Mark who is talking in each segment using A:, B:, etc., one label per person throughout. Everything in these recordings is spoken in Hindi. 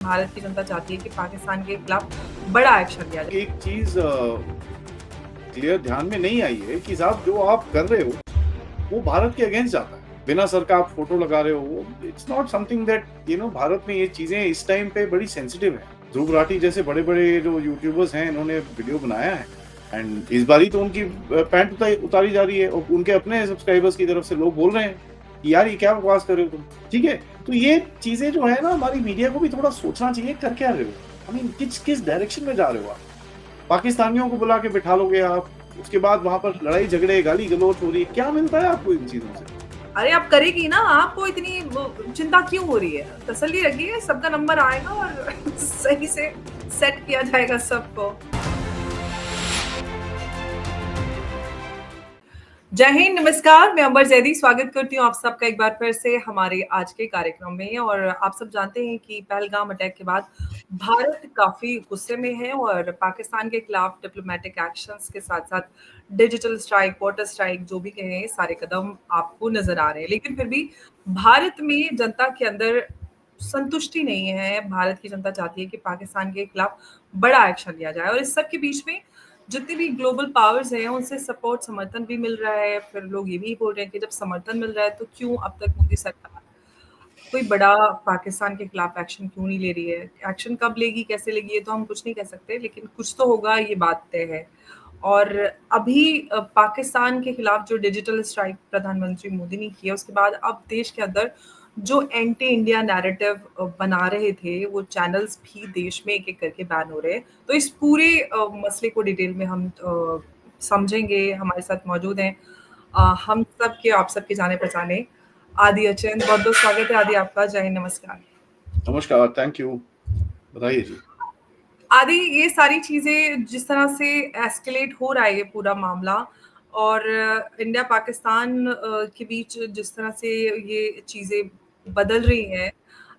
A: भारत की जनता चाहती है कि पाकिस्तान के खिलाफ बड़ा एक्शन लिया जाए।
B: एक चीज क्लियर ध्यान में नहीं आई है कि साहब जो आप कर रहे हो वो भारत के अगेंस्ट जाता है। बिना सर का आप फोटो लगा रहे हो, it's not something that Bharat में ये चीजें इस टाइम पे बड़ी सेंसिटिव है। ध्रुव राठी जैसे बड़े बड़े जो यूट्यूबर्स हैं, इन्होंने वीडियो बनाया है एंड इस बारी तो उनकी पैंट उतारी जा रही है और उनके अपने सब्सक्राइबर्स की तरफ से लोग बोल रहे हैं कि यार ये क्या बकवास कर रहे हो तुम। ठीक है, तो ये चीजें जो है ना, हमारी मीडिया को भी थोड़ा सोचना चाहिए, कर क्या रहे हो। आई मीन किस डायरेक्शन में जा रहे हो आप। पाकिस्तानियों को बुला के बिठा लोगे आप, उसके बाद वहां पर लड़ाई झगड़े गाली गलौज हो रही है, क्या मिलता है आपको इन चीजों से।
A: अरे आप करेगी ना, आपको इतनी चिंता क्यों हो रही है? तसल्ली रखिए, सबका नंबर आएगा और सही से सेट किया जाएगा सबको। जय हिंद, नमस्कार। मैं अंबर जैदी स्वागत करती हूँ आप सबका एक बार फिर से हमारे आज के कार्यक्रम में। और आप सब जानते हैं कि पहलगाम अटैक के बाद भारत काफी गुस्से में है और पाकिस्तान के खिलाफ डिप्लोमेटिक एक्शंस के साथ साथ डिजिटल स्ट्राइक, वाटर स्ट्राइक, जो भी कहें, सारे कदम आपको नजर आ रहे हैं। लेकिन फिर भी भारत में जनता के अंदर संतुष्टि नहीं है। भारत की जनता चाहती है कि पाकिस्तान के खिलाफ बड़ा एक्शन लिया जाए। और इस सब के बीच में जितनी भी ग्लोबल पावर्स हैं उनसे सपोर्ट, समर्थन भी मिल रहा है। फिर लोग ये भी बोल रहे हैं कि जब समर्थन मिल रहा है तो क्यों अब तक मोदी सरकार कोई बड़ा पाकिस्तान के खिलाफ एक्शन क्यों नहीं ले रही है? एक्शन कब लेगी, कैसे लेगी, ये तो हम कुछ नहीं कह सकते, लेकिन कुछ तो होगा, ये बात तय है। और अभी पाकिस्तान के खिलाफ जो डिजिटल स्ट्राइक प्रधानमंत्री मोदी ने किया, उसके बाद अब देश के अंदर जो एंटी इंडिया नैरेटिव बना रहे थे, वो चैनल्स भी देश में एक-एक करके बैन हो रहे हैं। तो इस पूरे मसले को डिटेल में हम समझेंगे। हमारे साथ मौजूद हैं हम सबके, आप सबके जाने-पहचाने आदि अचिंत। बहुत-बहुत स्वागत है आदि आपका। जय हिंद, नमस्कार।
B: नमस्कार, थैंक यू, बताइए जी।
A: आदि, ये सारी चीज़ें जिस तरह से एस्केलेट हो रहा है ये पूरा मामला, और इंडिया पाकिस्तान के बीच जिस तरह से ये चीज़ें बदल रही हैं,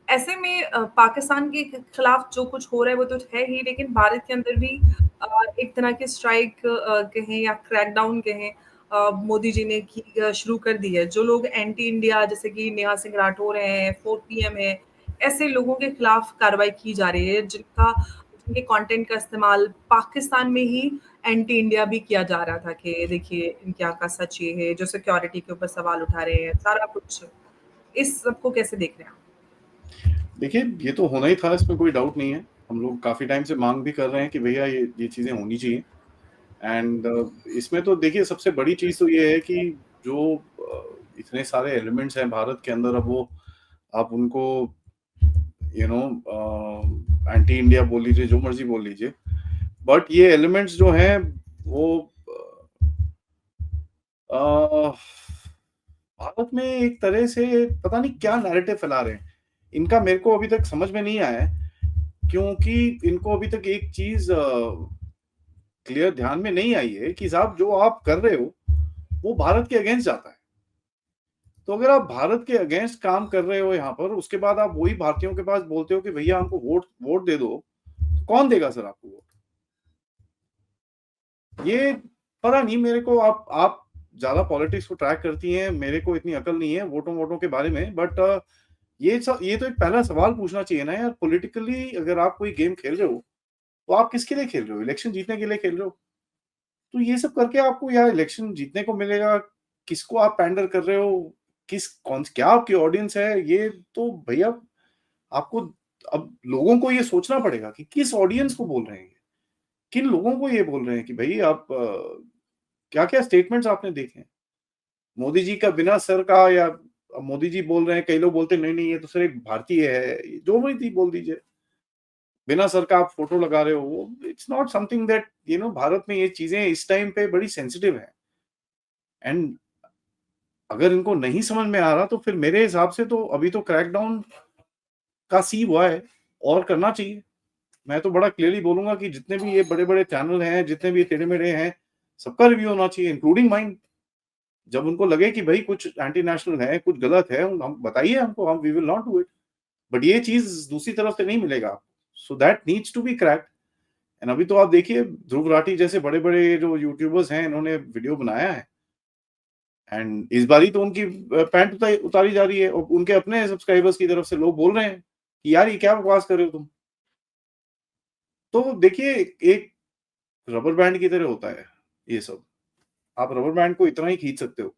A: ऐसे में पाकिस्तान के खिलाफ जो कुछ हो रहा है वो तो है ही, लेकिन भारत के अंदर भी एक तरह के स्ट्राइक कहें या क्रैकडाउन कहें, मोदी जी ने शुरू कर दी है। जो लोग एंटी इंडिया, जैसे कि नेहा सिंह राठौर हैं, 4 पीएम है, ऐसे लोगों के खिलाफ कार्रवाई की जा रही है जिनके कंटेंट का इस्तेमाल पाकिस्तान में ही एंटी इंडिया भी किया जा रहा था कि देखिए इनके यहाँ का सच ये है, जो सिक्योरिटी के ऊपर सवाल उठा रहे हैं, सारा कुछ। इस सबको कैसे देख रहे हैं आप?
B: देखिए, ये तो होना ही था, इसमें कोई डाउट नहीं है। हम लोग काफी टाइम से मांग भी कर रहे हैं कि भैया ये चीजें होनी चाहिए। एंड इसमें तो देखिए, सबसे बड़ी चीज तो ये है कि जो इतने सारे एलिमेंट्स हैं भारत के अंदर, अब वो आप उनको यू नो एंटी इंडिया बोल लीजिए, जो मर्जी बोल लीजिए, बट ये एलिमेंट्स जो हैं वो अ, भारत में एक तरह से पता नहीं क्या नैरेटिव फैला रहे हैं। इनका मेरे को अभी तक समझ में नहीं आया है, क्योंकि इनको अभी तक एक चीज क्लियर ध्यान में नहीं आई है कि साहब जो आप कर रहे हो वो भारत के अगेंस्ट जाता है। तो अगर आप भारत के अगेंस्ट काम कर रहे हो यहाँ पर, उसके बाद आप वही भारतीयों के पास बोलते हो कि भैया हमको वोट वोट दे दो, तो कौन देगा सर आपको वोट? ये पता नहीं मेरे को। आप ज्यादा पॉलिटिक्स को ट्रैक करती हैं, मेरे को इतनी अकल नहीं है वोटों वोटों के बारे में, बट ये तो एक पहला सवाल पूछना चाहिए ना यार। पॉलिटिकली अगर आप कोई गेम खेल रहे हो तो आप किसके लिए खेल रहे हो? इलेक्शन जीतने के लिए खेल रहे हो? तो ये सब करके आपको यार इलेक्शन जीतने को मिलेगा, किसको आप पैंडर कर रहे हो, किस कौन क्या आपकी ऑडियंस है, ये तो भैया आपको अब लोगों को ये सोचना पड़ेगा कि किस ऑडियंस को बोल रहे हैं, किन लोगों को ये बोल रहे हैं कि भाई आप क्या क्या स्टेटमेंट्स आपने देखे हैं मोदी जी का बिना सर का, या अब मोदी जी बोल रहे हैं, कई लोग बोलते हैं नहीं नहीं ये तो सर एक भारतीय है, जो भी थी बोल दीजिए। बिना सर का आप फोटो लगा रहे हो, it's not something that Bharat में ये चीजें इस टाइम पे बड़ी सेंसिटिव है। एंड अगर इनको नहीं समझ में आ रहा तो फिर मेरे हिसाब से तो अभी तो क्रैकडाउन का सी हुआ है और करना चाहिए। मैं तो बड़ा क्लियरली बोलूंगा कि जितने भी ये बड़े बड़े चैनल हैं, जितने भी टेढ़े मेढ़े हैं, सबका रिव्यू होना चाहिए, इंक्लूडिंग माइन। जब उनको लगे कि भाई कुछ एंटी नेशनल है, कुछ गलत है, हम बताइए हमको, हम we will not do it. But ये चीज दूसरी तरफ से नहीं मिलेगा आपको, so that needs to be cracked. And अभी तो आप देखिए, ध्रुव राठी जैसे बड़े बड़े जो यूट्यूबर्स हैं, इन्होंने वीडियो बनाया है एंड इस बारी तो उनकी पैंट उतारी जा रही है और उनके अपने सब्सक्राइबर्स की तरफ से लोग बोल रहे हैं कि यार ये क्या बकवास कर रहे हो तुम? तो देखिए, एक रबर बैंड की तरह होता है ये सब। आप रबर बैंड को इतना ही खींच सकते हो,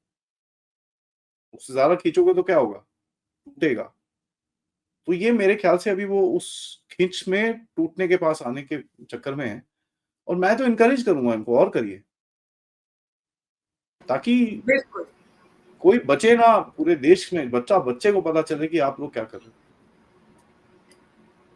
B: उससे ज़्यादा खींचोगे तो क्या होगा? टूटेगा। तो ये मेरे ख्याल से अभी वो उस खींच में टूटने के पास आने के चक्कर में है, और मैं तो एनकरेज करूँगा इनको, और करिए। ताकि
A: बिल्कुल।
B: कोई बचे ना पूरे देश में, बच्चे को पता चले कि आप लोग क्या कर रहे हो।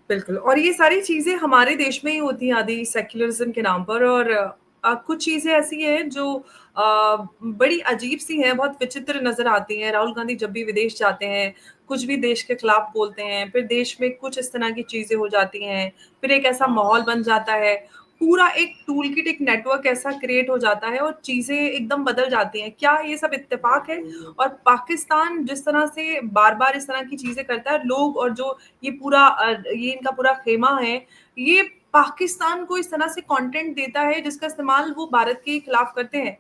A: बिल्कुल, और ये सारी चीज़ें हमारे देश में ही होती हैं आदि सेक्युलरिज़्म के नाम पर, और कुछ चीज़ें ऐसी हैं जो बड़ी अजीब-सी हैं, बहुत विचित्र नज़र आती हैं। राहुल गांधी जब भी विदेश जाते हैं, कुछ भी देश के खिलाफ बोलते हैं, फिर देश में कुछ इस तरह की चीज़ें हो जाती हैं, फिर एक ऐसा माहौल बन जाता है, पूरा एक टूल किट, एक नेटवर्क ऐसा क्रिएट हो जाता है और चीज़ें एकदम बदल जाती हैं। क्या ये सब इत्तेफ़ाक है? और पाकिस्तान जिस तरह से बार-बार इस तरह की चीज़ें करता है, लोग और जो ये पूरा ये इनका पूरा खेमा है, ये पाकिस्तान को इस तरह से कंटेंट देता है जिसका इस्तेमाल वो भारत के खिलाफ करते हैं।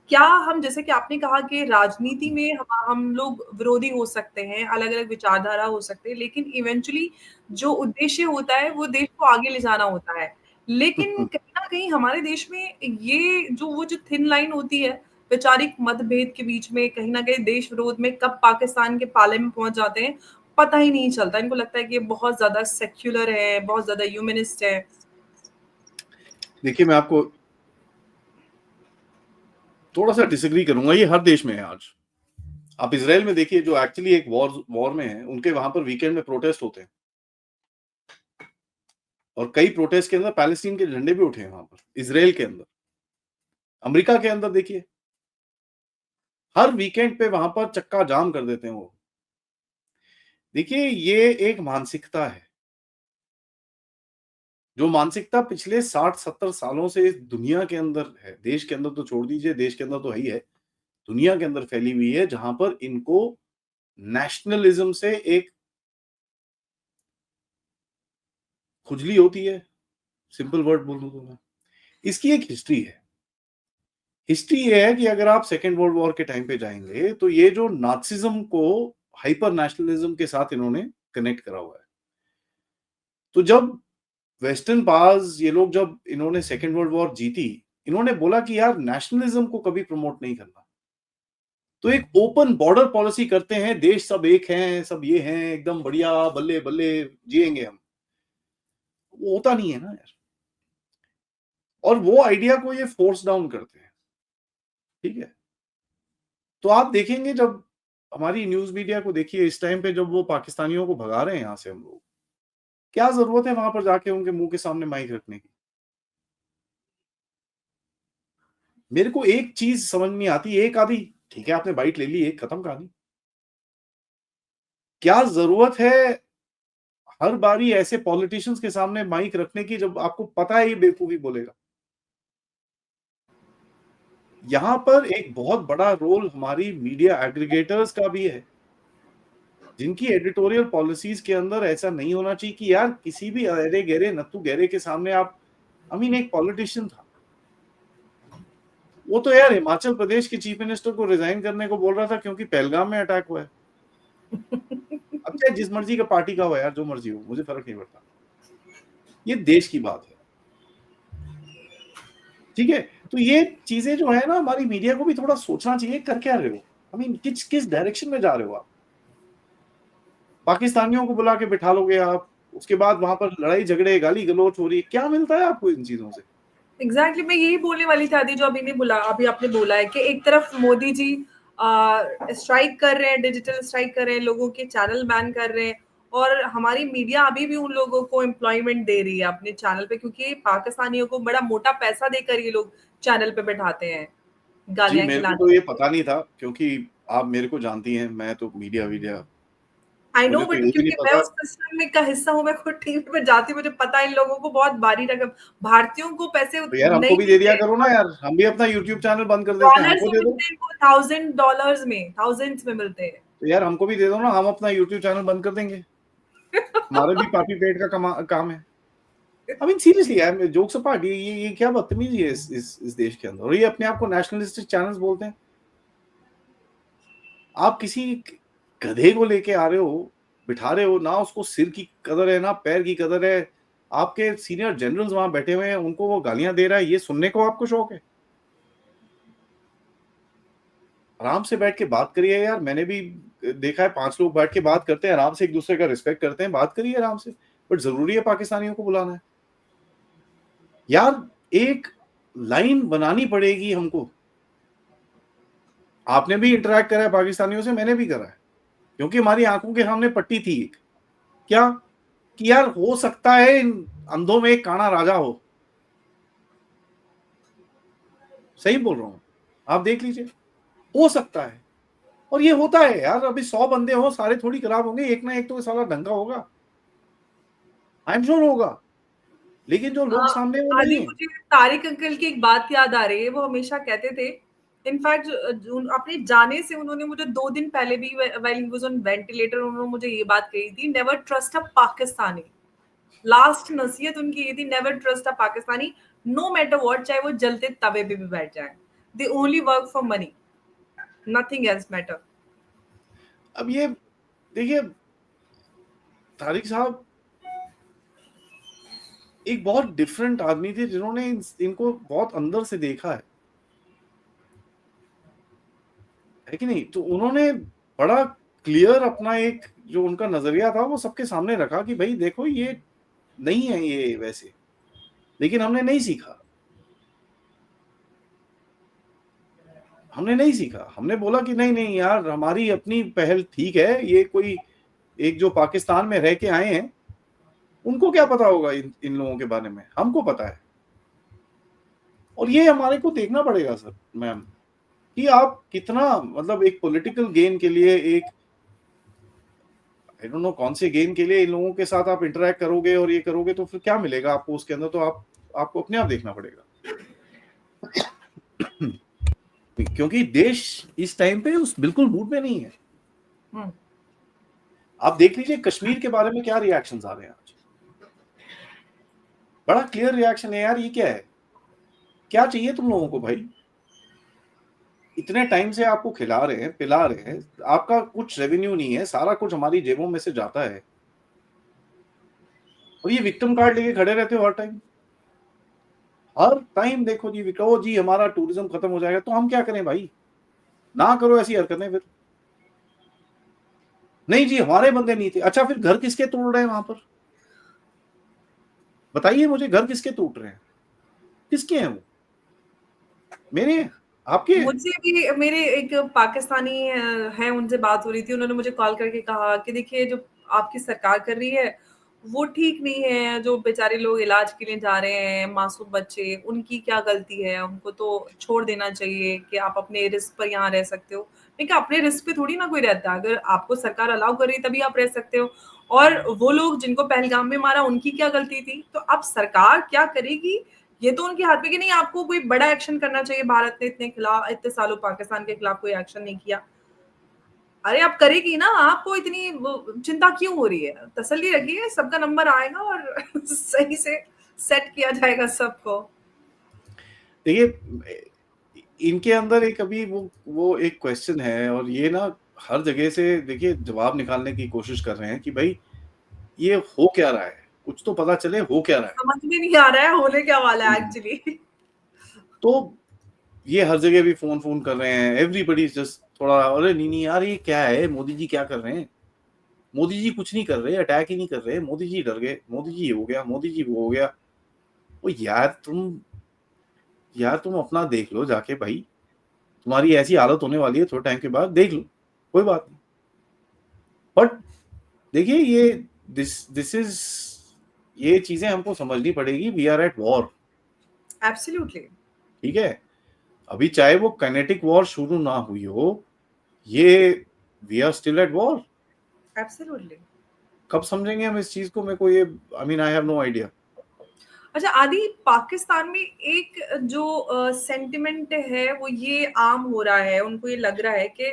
A: क्या हम, जैसे कि आपने कहा कि राजनीति में हम लोग विरोधी हो सकते हैं, अलग-अलग विचारधारा हो सकते हैं, लेकिन इवेंचुअली जो उद्देश्य होता है वो देश को आगे ले जाना होता है। लेकिन कहीं न कहीं हमारे देश में ये जो थिन लाइन होती है, वैचारिक मतभेद के बीच में, कहीं न कहीं देश विरोध में कब पाकिस्तान के पाले में पहुँच जाते हैं, पता ही नहीं चलता। इनको लगता है कि ये बहुत ज़्यादा सेक्युलर है, बहुत ज़्यादा ह्यूमनिस्ट है।
B: देखिए, मैं आपको थोड़ा-सा डिसएग्री करूँगा, ये हर देश में है आज। आप इज़राइल में देखिए, जो एक्चुअली एक वॉर वॉर में है, उनके वहाँ पर वीकेंड में प्रोटेस्ट होते हैं, और कई प्रोटेस्ट के अंदर पैलेस्टीन के झंडे भी उठे हैं वहाँ पर, इज़राइल के अंदर। अमेरिका के अंदर देखिए, हर वीकेंड पे वहाँ पर चक्का जाम कर देते हैं वो। देखिए, ये एक मानसिकता है, जो मानसिकता पिछले 60-70 सालों से इस दुनिया के अंदर है। देश के अंदर तो छोड़ दीजिए, देश के अंदर तो है ही है, दुनिया के अंदर फैली हुई है, जहाँ पर इनको नेशनलिज़्म से एक खुजली होती है, सिंपल वर्ड बोल दूँ तो मैं। इसकी एक हिस्ट्री है। हिस्ट्री ये है कि अगर आप सेकंड वर्ल्ड वॉर के टाइम पे जाएँगे, तो ये जो नाज़िज़्म को हाइपर नेशनलिज़्म के साथ इन्होंने कनेक्ट करा हुआ है। तो जब वेस्टर्न पावर्स, ये लोग जब इन्होंने सेकंड वर्ल्ड वॉर जीती, इन्होंने बोला कि यार नेशनलिज़्म को कभी प्रमोट नहीं करना। तो एक ओपन बॉर्डर पॉलिसी करते हैं, देश सब एक हैं, सब ये हैं, एकदम बढ़िया, बल्ले-बल्ले जिएँगे हम। वो होता नहीं है ना यार। और वो आइडिया को ये फोर्स डाउन करते हैं, ठीक है? तो आप देखेंगे, जब हमारी न्यूज़ मीडिया को देखिए इस टाइम पे, जब वो पाकिस्तानियों को भगा रहे हैं यहाँ से हम लोग, क्या ज़रूरत है वहाँ पर जाके उनके मुँह के सामने माइक रखने की? मेरे को एक चीज़ समझ नहीं आती, एक आधी ठीक है, आपने बाइट ले ली, एक खत्म कहानी। क्या ज़रूरत है हर बारी ऐसे पॉलिटिशियंस के सामने माइक रखने की, जब आपको पता है ये बेवकूफ़ी बोलेगा? यहाँ पर एक बहुत बड़ा रोल हमारी मीडिया एग्रीगेटर्स का भी है, जिनकी एडिटोरियल पॉलिसीज़ के अंदर ऐसा नहीं होना चाहिए कि यार किसी भी अरे-गहरे, नत्थू-गहरे के सामने आप, आई मीन एक पॉलिटिशियन था। वो तो यार हिमाचल प्रदेश के चीफ मिनिस्टर को रिज़ाइन करने को बोल रहा था क्योंकि पहलगाम में अटैक हुआ है। अब चाहे जिस मर्ज़ी का पार्टी का हो यार, जो मर्ज़ी हो, मुझे फ़र्क नहीं पड़ता। ये देश की बात है, ठीक है? तो ये चीज़ें जो है ना, हमारी मीडिया को भी थोड़ा सोचना चाहिए, कर क्या रहे हो? आई मीन किस किस डायरेक्शन में जा रहे हो आप? पाकिस्तानियों को बुला के बिठा लोगे आप, उसके बाद वहाँ पर लड़ाई-झगड़े, गाली-गलौच हो रही है, क्या मिलता है आपको इन चीज़ों से?
A: एग्ज़ैक्टली, मैं यही बोलने वाली थी आदि, जो अभी आपने बोला है कि एक तरफ मोदी जी स्ट्राइक कर रहे हैं, डिजिटल स्ट्राइक कर रहे हैं, लोगों के चैनल बैन कर रहे हैं, और हमारी मीडिया अभी भी उन लोगों को एम्प्लॉयमेंट दे रही है अपने चैनल पे, क्योंकि पाकिस्तानियों को बड़ा मोटा पैसा देकर ये लोग चैनल पे बैठाते हैं,
B: जी,
A: गालियाँ
B: मेरे को
A: खिलाने
B: तो ये
A: के लिए।
B: पता नहीं था, क्योंकि आप मेरे को जानती हैं, मैं तो मीडिया-वीडिया,
A: आई नो,
B: मुझे तो
A: बट
B: ये भी नहीं
A: क्योंकि मैं
B: पता।
A: उस सिस्टम में का हिस्सा हूँ, मैं खुद टीवी पे जाती हूँ, मुझे पता है इन लोगों को बहुत भारी रकम, भारतीयों को पैसे
B: तो यार हमको
A: नहीं
B: भी दे दिया
A: मिलते,
B: करो ना यार, हम भी अपना यूट्यूब चैनल बंद कर देते हैं,
A: डॉलर्स
B: हमको
A: में
B: दे दो।
A: मिलते हैं इनको, $1000 में, थाउजेंड्स में मिलते हैं।
B: तो यार हमको भी दे दो ना, हम अपना यूट्यूब चैनल बंद कर देंगे। हमारा भी पापी पेट का काम है। आई मीन सीरियसली यार, जोक्स अपार्ट, ये क्या बदतमीजी है इस देश के अंदर, और ये अपने आप को नेशनलिस्टिक चैनल्स बोलते हैं। आप किसी गधे को लेके आ रहे हो बिठा रहे हो, ना उसको सिर की कदर है ना पैर की कदर है। आपके सीनियर जनरल्स वहां बैठे हुए हैं, उनको वो गालियां दे रहा है, ये सुनने को आपको शौक है? आराम से बैठ के बात करिए यार। मैंने भी देखा है 5 लोग बैठ के बात करते हैं, आराम से एक दूसरे का रिस्पेक्ट करते हैं, बात करिए आराम से। बट जरूरी है पाकिस्तानियों को बुलाना है? यार एक लाइन बनानी पड़ेगी हमको। आपने भी इंटरेक्ट करा है पाकिस्तानियों से, मैंने भी करा है, क्योंकि हमारी आंखों के सामने पट्टी थी एक, क्या कि यार हो सकता है इन अंधों में एक काना राजा हो। सही बोल रहा हूं, आप देख लीजिए, हो सकता है। और ये होता है यार। अभी 100 बंदे हो, सारे थोड़ी खराब होंगे, एक ना एक तो साला ढंगा होगा, आई एम श्योर होगा। लेकिन जो लोग सामने वो नहीं
A: आदि
B: है।
A: मुझे तारिक अंकल की एक बात याद आ रही है, वो हमेशा कहते थे, इनफैक्ट अपने जाने से उन्होंने मुझे 2 दिन पहले भी while he was on ventilator उन्होंने मुझे ये बात कही थी, never trust a Pakistani. Last नसीहत उनकी ये थी, never trust a Pakistani, no matter what, चाहे वो जलते तवे पे भी बैठ जाए, they only work for money, nothing else matter.
B: अब ये देखिए, तारिक साहब एक बहुत डिफरेंट आदमी थे, जिन्होंने इनको बहुत अंदर से देखा है कि नहीं? तो उन्होंने बड़ा क्लियर अपना एक जो उनका नजरिया था वो सबके सामने रखा कि भाई देखो ये नहीं है ये वैसे। लेकिन हमने नहीं सीखा, हमने नहीं सीखा। हमने बोला कि नहीं नहीं यार, हमारी अपनी पहल ठीक है। ये कोई एक जो पाकिस्तान में रह के आए हैं, उनको क्या पता होगा इन लोगों के बारे में, हमको पता है। और ये हमारे को देखना पड़ेगा सर मैम, कि आप कितना मतलब एक पॉलिटिकल गेन के लिए, एक आई डोंट नो कौन से गेन के लिए इन लोगों के साथ आप इंटरेक्ट करोगे और ये करोगे, तो फिर क्या मिलेगा आपको उसके अंदर? तो आपको अपने आप देखना पड़ेगा। क्योंकि देश इस टाइम पे उस बिल्कुल मूड में नहीं है। आप देख लीजिए कश्मीर के बारे में क्या रिएक्शंस आ रहे हैं आज। बड़ा क्लियर रिएक्शन है यार, ये क्या है? क्या चाहिए तुम लोगों को भाई? इतने टाइम से आपको खिला रहे हैं, पिला रहे हैं, आपका कुछ रेवेन्यू नहीं है, सारा कुछ हमारी जेबों में से जाता है, और ये विक्टिम कार्ड लेके खड़े रहते हो हर टाइम। हर टाइम देखो जी विक्टिम, ओ जी हमारा टूरिज्म खत्म हो जाएगा, तो हम क्या करें भाई? ना करो ऐसी हरकतें फिर। नहीं जी हमारे बंदे नहीं थे, अच्छा फिर घर किसके तोड़ रहे हैं वहां पर? बताइए मुझे, घर किसके टूट रहे हैं? किसके हैं वो? मेरे हैं? आपके हैं?
A: मुझसे भी मेरे एक पाकिस्तानी हैं, उनसे बात हो रही थी, उन्होंने मुझे कॉल करके कहा कि देखिए जो आपकी सरकार कर रही है वो ठीक नहीं है, जो बेचारे लोग इलाज के लिए जा रहे हैं, मासूम बच्चे, उनकी क्या गलती है, उनको तो छोड़ देना चाहिए कि आप अपने रिस्क पर यहाँ रह सकते हो। मैं क्या, अपने रिस्क पे थोड़ी ना कोई रहता है, अगर आपको सरकार अलाउ कर रही है तभी आप रह सकते हो। और वो लोग जिनको पहलगाम में मारा उनकी क्या गलती थी? तो अब सरकार क्या करेगी, ये तो उनके हाथ में कि नहीं आपको कोई बड़ा एक्शन करना चाहिए, भारत ने इतने सालों पाकिस्तान के खिलाफ कोई एक्शन नहीं किया। अरे आप करेगी ना, आपको इतनी चिंता क्यों हो रही है? तसल्ली रखिए, सबका नंबर आएगा और सही से सेट किया जाएगा सबको।
B: देखिए इनके अंदर एक अभी वो एक क्वेश्चन है, और ये ना हर जगह से देखिए जवाब निकालने की कोशिश कर रहे हैं कि भाई ये हो क्या रहा है, कुछ तो पता चले हो क्या रहा है।
A: समझ में नहीं आ रहा है होने क्या वाला है एक्चुअली।
B: तो ये हर जगह भी फोन फोन कर रहे हैं, एवरीबडी जस्ट थोड़ा, अरे नहीं नहीं यार ये क्या है, मोदी जी क्या कर रहे हैं? मोदी जी कुछ नहीं कर रहे, अटैक ही नहीं कर रहे, मोदी जी डर गए, मोदी जी ये हो गया, मोदी जी वो हो गया। ओ यार तुम अपना देख लो जाके भाई, तुम्हारी ऐसी हालत होने वाली है थोड़े टाइम के बाद, देख लो, कोई बात नहीं। बट देखिए ये दिस इज, ये चीजें हमको समझनी पड़ेगी। We are at war.
A: Absolutely.
B: ठीक है, अभी चाहे वो काइनेटिक वॉर शुरू ना हुई हो, ये we are still at war.
A: Absolutely.
B: कब समझेंगे हम इस चीज को? मेरे को ये I mean I have no idea.
A: अच्छा आदि, पाकिस्तान में एक जो सेंटिमेंट है वो ये आम हो रहा है, उनको ये लग रहा है कि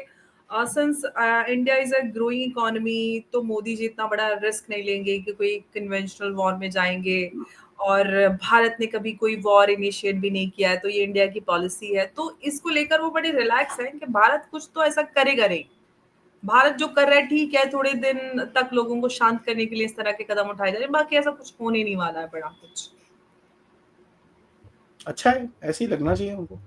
A: since India is a growing economy, तो मोदी जी इतना बड़ा रिस्क नहीं लेंगे कि कोई कन्वेंशनल वॉर में जाएंगे, और भारत ने कभी कोई वॉर इनिशिएट भी नहीं किया है, तो ये इंडिया की पॉलिसी है, तो इसको लेकर वो बड़े रिलैक्स हैं कि भारत कुछ तो ऐसा करेगा नहीं। भारत जो कर रहा है ठीक है, थोड़े दिन तक लोगों को शांत करने के लिए इस तरह के कदम उठाए जा रहे हैं, बाकी ऐसा कुछ होने नहीं वाला है बड़ा कुछ।
B: अच्छा है, ऐसे ही लगना चाहिए उनको।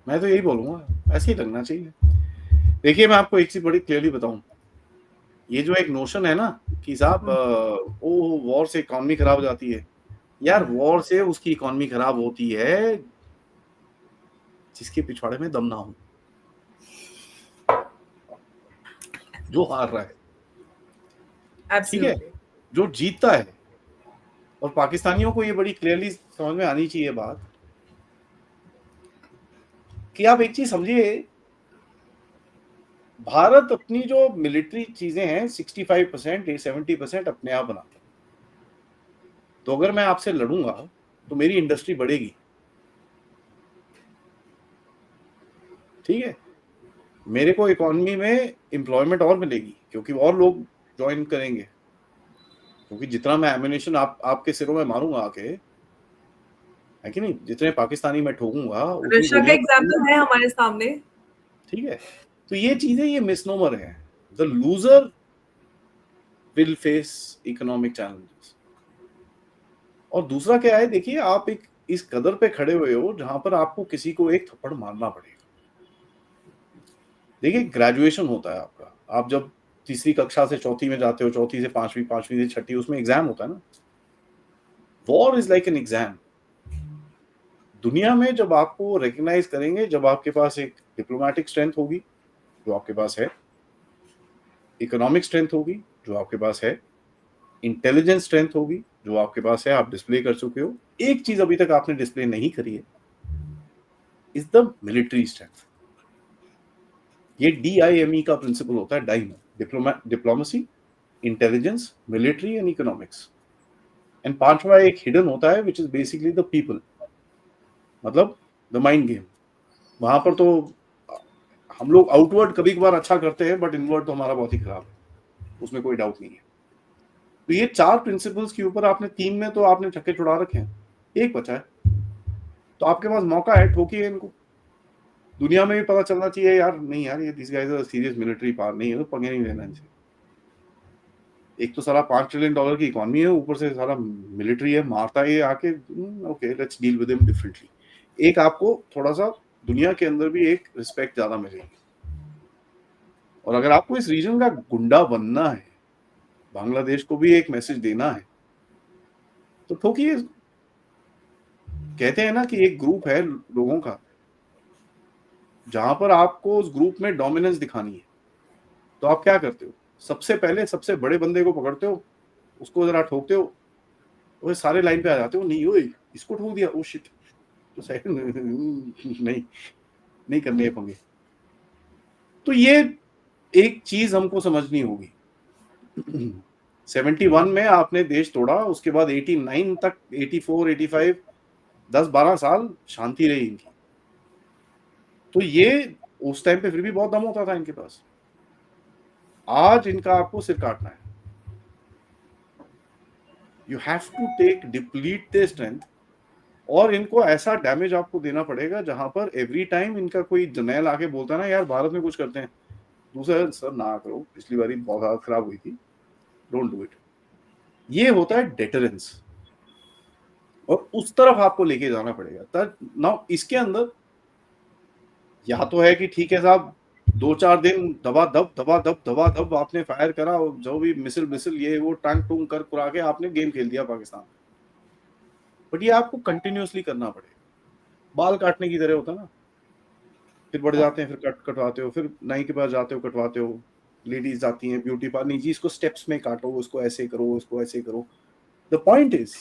B: मैं तो यही बोलूंगा, ऐसे ही लगना चाहिए। देखिए, मैं आपको एक चीज बड़ी क्लियरली बताऊं, ये जो एक नोशन है ना कि साहब ओ वॉर से इकोनॉमी खराब हो जाती है, यार वॉर से उसकी इकोनॉमी खराब होती है जिसके पिछवाड़े में दम ना हो, जो हार रहा है, ठीक है,
A: एब्सोल्युटली।
B: जो जीतता है। और पाकिस्तानियों को ये बड़ी क्लियरली समझ में आनी चाहिए बात कि आप एक चीज समझिए, भारत अपनी जो मिलिट्री चीजें हैं 65% 70% अपने आप बनाता है। तो अगर मैं आपसे लड़ूंगा तो मेरी इंडस्ट्री बढ़ेगी, ठीक है, मेरे को इकोनॉमी में एम्प्लॉयमेंट और मिलेगी क्योंकि और लोग ज्वाइन करेंगे, क्योंकि जितना मैं एमिनेशन आपके सिरों में मारूंगा आके, है कि नहीं, जितने पाकिस्तानी मैं ठोकूंगा उतनी
A: रशिया का
B: गोलियां,
A: एग्जाम्पल है हमारे सामने।
B: ठीक है। तो ये चीजें, ये मिसनोमर है। The loser will face economic challenges. और दूसरा क्या है, देखिए, आप एक इस कदर पे खड़े हुए हो जहां पर आपको किसी को एक थप्पड़ मारना पड़ेगा। देखिए, ग्रेजुएशन होता है आपका, आप जब तीसरी कक्षा से चौथी में जाते हो, चौथी से पांचवी, पांचवी से छठी, उसमें एग्जाम होता है ना। War is like an exam. दुनिया में जब आपको रिकग्नाइज करेंगे, जब आपके पास एक डिप्लोमेटिक स्ट्रेंथ होगी जो आपके पास है, इकोनॉमिक स्ट्रेंथ होगी जो आपके पास है, इंटेलिजेंस स्ट्रेंथ होगी जो आपके पास है, आप डिस्प्ले कर चुके हो। एक चीज अभी तक आपने डिस्प्ले नहीं करी है, इज द मिलिट्री स्ट्रेंथ। ये DIME का प्रिंसिपल होता है, DIME, diplomacy, intelligence, military and economics. And पांचवा एक हिडन होता है which is basically the people, मतलब द माइंड गेम। वहां पर तो हम लोग आउटवर्ड कभी कभार अच्छा करते हैं, बट इनवर्ड तो हमारा बहुत ही खराब है, उसमें कोई डाउट नहीं है। तो ये चार प्रिंसिपल्स के ऊपर आपने, तीन में तो आपने छक्के छुड़ा रखे हैं, एक बचा है, तो आपके पास मौका है, ठोकिए इनको। दुनिया में भी पता चलना चाहिए यार, नहीं यार, ये this guys are serious military power, नहीं है तो पंगे नहीं लेना इनसे। एक तो सारा $5 ट्रिलियन की इकोनॉमी है, ऊपर से सारा मिलिट्री है, मारता है ये आके, okay let's deal with him differently. एक आपको थोड़ा सा दुनिया के अंदर भी एक रिस्पेक्ट ज्यादा मिलेगी। और अगर आपको इस रीजन का गुंडा बनना है, बांग्लादेश को भी एक मैसेज देना है, तो ठोकिए। कहते हैं ना कि एक ग्रुप है लोगों का, जहां पर आपको उस ग्रुप में डोमिनेंस दिखानी है, तो आप क्या करते हो, सबसे पहले सबसे बड़े बंदे को पकड़ते हो, उसको जरा ठोकते हो, वो सारे लाइन पे आ जाते हो, नहीं ओए इसको ठोक दिया, ओ शिट, तो नहीं, नहीं करने हैं पंगे। तो ये एक चीज हमको समझनी होगी। 71 में आपने देश तोड़ा, उसके बाद 89 तक, 84 85, 10 12 साल शांति रही इनकी। तो ये उस टाइम पे फिर भी बहुत दम होता था इनके पास। आज इनका आपको सिर काटना है। You have to take deplete the strength, और इनको ऐसा डैमेज आपको देना पड़ेगा जहां पर एवरी टाइम इनका कोई जर्नैल आके बोलता है ना, यार भारत में कुछ करते हैं, दूसरा सर ना करो, पिछली बारी बहुत हालत खराब हुई थी, डोंट डू इट। ये होता है डेटरेंस, और उस तरफ आपको लेके जाना पड़ेगा। तब ना इसके अंदर या तो है कि ठीक है साहब, 2 4 दिन दबा दब दबा दब दबा दब आपने फायर करा, और जो भी मिसिल मिसिल ये वो टांग टूंग कर कुरा के आपने गेम खेल दिया पाकिस्तान। बट ये आपको कंटिन्यूअसली करना पड़ेगा, बाल काटने की तरह होता है ना, फिर बढ़ जाते हैं, फिर कटवाते हो, फिर नाई के पास जाते हो, कटवाते हो, लेडीज आती हैं ब्यूटी पार्लर, नहीं जी इसको स्टेप्स में काटो, उसको ऐसे करो, उसको ऐसे करो। द पॉइंट इज,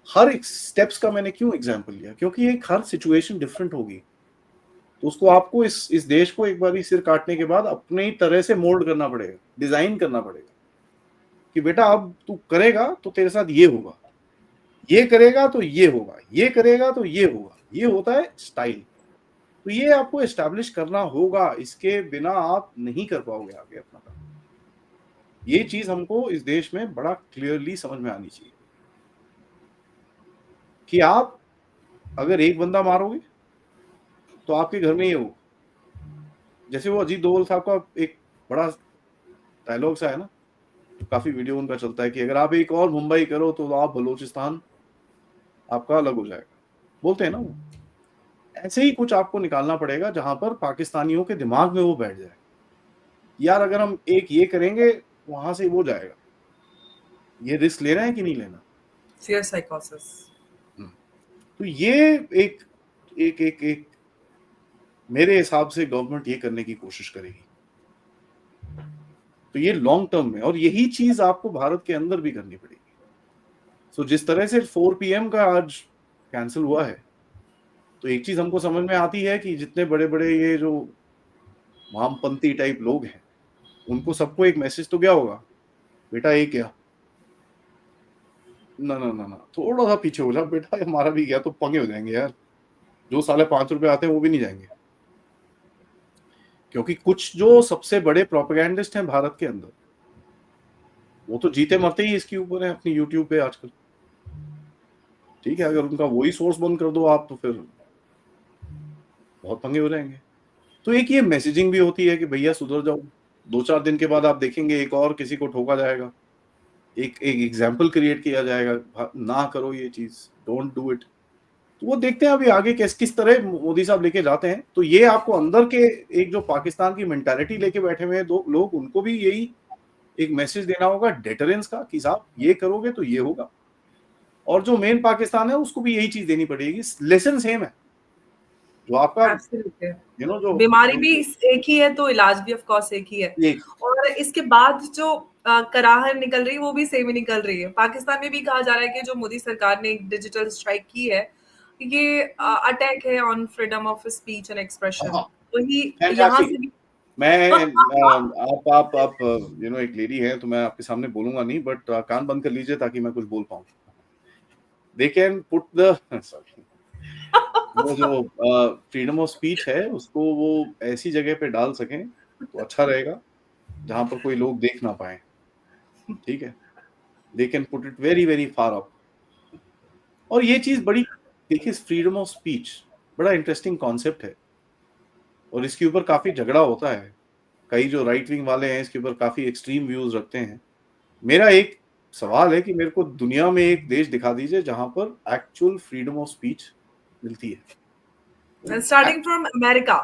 B: हर एक स्टेप्स का मैंने क्यों एग्जांपल लिया, क्योंकि एक हर सिचुएशन डिफरेंट होगी। तो उसको आपको इस देश को एक बार सिर काटने के बाद अपनी तरह से मोल्ड करना पड़ेगा, डिजाइन करना पड़ेगा कि बेटा अब तू करेगा तो तेरे साथ ये होगा, ये करेगा तो ये होगा, ये करेगा तो ये होगा। ये होता है स्टाइल। तो ये आपको एस्टैब्लिश करना होगा, इसके बिना आप नहीं कर पाओगे आगे अपना काम। ये चीज हमको इस देश में बड़ा क्लियरली समझ में आनी चाहिए कि आप अगर एक बंदा मारोगे तो आपके घर में ये हो, जैसे वो अजीत डोभाल साहब का एक बड़ा डायलॉग सा है ना, काफी वीडियो उनका चलता है कि अगर आप एक और मुंबई करो तो आप बलूचिस्तान आपका अलग हो जाएगा, बोलते हैं ना वो। ऐसे ही कुछ आपको निकालना पड़ेगा जहां पर पाकिस्तानियों के दिमाग में वो बैठ जाए, यार अगर हम एक ये करेंगे वहां से वो जाएगा, ये रिस्क लेना है कि नहीं लेना।
A: फियर साइकोसिस।
B: तो ये एक एक एक एक मेरे हिसाब से गवर्नमेंट ये करने की कोशिश करेगी, तो ये लॉन्ग टर्म में, और यही चीज आपको भारत के अंदर भी करनी पड़ेगी। सो जिस तरह से 4 PM का आज कैंसिल हुआ है, तो एक चीज हमको समझ में आती है कि जितने बड़े बड़े ये जो वामपंथी टाइप लोग हैं, उनको सबको एक मैसेज तो गया होगा, बेटा ये क्या, ना ना ना ना, थोड़ा सा पीछे हो जा बेटा, हमारा भी गया तो पंगे हो जाएंगे यार, जो साले 5 रुपए आते हैं वो भी नहीं जाएंगे। क्योंकि कुछ जो सबसे बड़े प्रोपेगेंडिस्ट हैं भारत के अंदर, वो तो जीते मरते ही इसके ऊपर है अपनी यूट्यूब पे आजकल। ठीक है, अगर उनका वही सोर्स बंद कर दो आप, तो फिर बहुत पंगे हो जाएंगे। तो एक ये मैसेजिंग भी होती है कि भैया सुधर जाओ, 2-4 दिन के बाद आप देखेंगे एक और किसी को ठोका जाएगा, एक एक एग्जाम्पल क्रिएट किया जाएगा, ना करो ये चीज, डोंट डू इट। तो वो देखते हैं अभी आगे किस तरह मोदी साहब लेके जाते हैं। तो ये आपको अंदर के एक जो पाकिस्तान की मेंटालिटी लेके बैठे हुए हैं दो लोग, उनको भी यही एक मैसेज देना होगा डेटरेंस का, कि साहब ये करोगे तो ये होगा। और जो मेन पाकिस्तान है उसको भी यही चीज देनी पड़ेगी, लेसन सेम है जो आपका
A: एब्सोल्युटली।
B: जो
A: बीमारी भी एक ही है तो इलाज भी ऑफ कोर्स एक ही है।
B: एक
A: और इसके बाद जो कराहन निकल रही है वो भी सेम ही निकल रही है। पाकिस्तान में भी कहा जा रहा है कि जो मोदी सरकार ने एक डिजिटल स्ट्राइक की है, ये अटैक है on freedom of speech and expression. वही यहाँ से भी
B: मैं आप एक लेडी है तो मैं आपके सामने बोलूंगा नहीं, बट कान बंद कर लीजिए ताकि मैं कुछ बोल पाऊं। They can put the sorry, वो जो फ्रीडम ऑफ स्पीच है उसको वो ऐसी जगह पे डाल सकें तो अच्छा रहेगा जहां पर कोई लोग देख ना पाए। ठीक है, they can put it very very far up. और ये चीज बड़ी, देखिए फ्रीडम ऑफ स्पीच बड़ा इंटरेस्टिंग कॉन्सेप्ट है, और इसके ऊपर काफी झगड़ा होता है। कई जो राइट विंग वाले हैं इसके ऊपर काफी एक्सट्रीम व्यूज रखते हैं। मेरा एक सवाल है कि मेरे को दुनिया में एक देश दिखा दीजिए जहां पर एक्चुअल फ्रीडम ऑफ स्पीच मिलती है।
A: Starting from America.